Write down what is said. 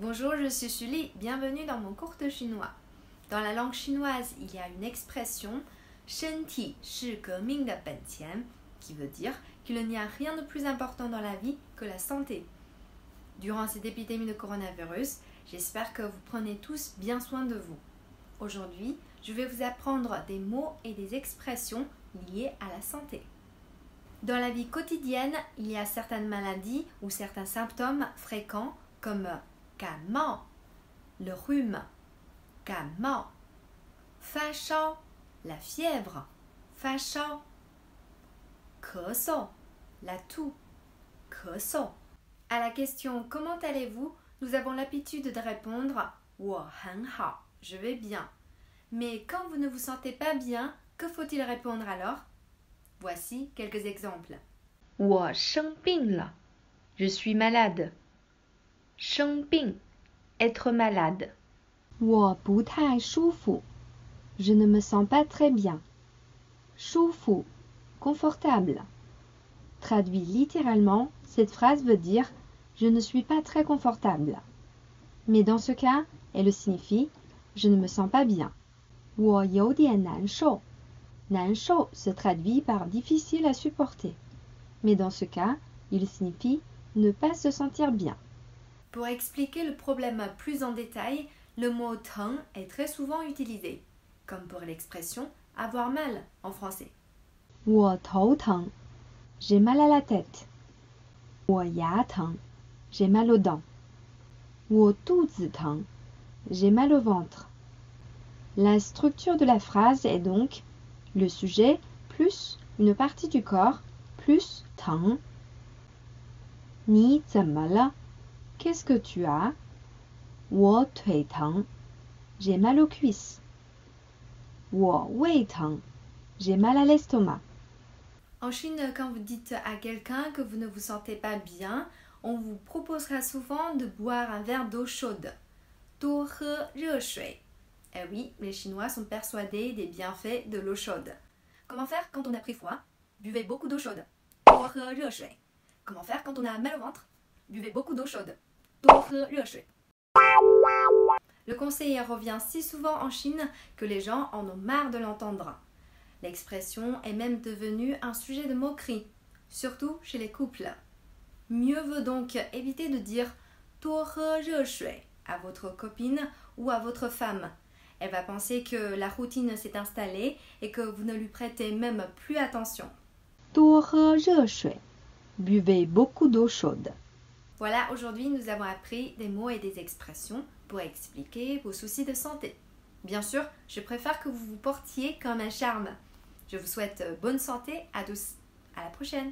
Bonjour, je suis Julie, bienvenue dans mon cours de chinois. Dans la langue chinoise, il y a une expression « Shen Ti shi ge ming de ben qian » qui veut dire qu'il n'y a rien de plus important dans la vie que la santé. Durant cette épidémie de coronavirus, j'espère que vous prenez tous bien soin de vous. Aujourd'hui, je vais vous apprendre des mots et des expressions liées à la santé. Dans la vie quotidienne, il y a certaines maladies ou certains symptômes fréquents comme 感冒, le rhume, 感冒, 发烧, la fièvre, 发烧, 咳嗽, la toux, 咳嗽. À la question comment allez-vous, nous avons l'habitude de répondre 我很好, je vais bien. Mais quand vous ne vous sentez pas bien, que faut-il répondre alors? Voici quelques exemples. 我生病了, je suis malade. 生病, être malade. 我不太舒服, je ne me sens pas très bien. 舒服, confortable. Traduit littéralement, cette phrase veut dire je ne suis pas très confortable. Mais dans ce cas, elle signifie je ne me sens pas bien. 我有点难受. 难受 se traduit par difficile à supporter. Mais dans ce cas, il signifie ne pas se sentir bien. Pour expliquer le problème plus en détail, le mot 疼 est très souvent utilisé, comme pour l'expression avoir mal en français. 我头疼, j'ai mal à la tête. 我牙疼, j'ai mal aux dents. 我肚子疼, j'ai mal au ventre. La structure de la phrase est donc le sujet plus une partie du corps plus 疼. 你怎么了? Qu'est-ce que tu as? 我腿疼, j'ai mal aux cuisses. 我胃疼, j'ai mal à l'estomac. En Chine, quand vous dites à quelqu'un que vous ne vous sentez pas bien, on vous proposera souvent de boire un verre d'eau chaude. 多喝热水. Eh oui, les Chinois sont persuadés des bienfaits de l'eau chaude. Comment faire quand on a pris froid? Buvez beaucoup d'eau chaude. 多喝热水. Comment faire quand on a mal au ventre? Buvez beaucoup d'eau chaude. 多喝热水. Le conseiller revient si souvent en Chine que les gens en ont marre de l'entendre. L'expression est même devenue un sujet de moquerie, surtout chez les couples. Mieux vaut donc éviter de dire 多喝热水 à votre copine ou à votre femme. Elle va penser que la routine s'est installée et que vous ne lui prêtez même plus attention. 多喝热水. Buvez beaucoup d'eau chaude. Voilà, aujourd'hui nous avons appris des mots et des expressions pour expliquer vos soucis de santé. Bien sûr, je préfère que vous vous portiez comme un charme. Je vous souhaite bonne santé à tous. À la prochaine!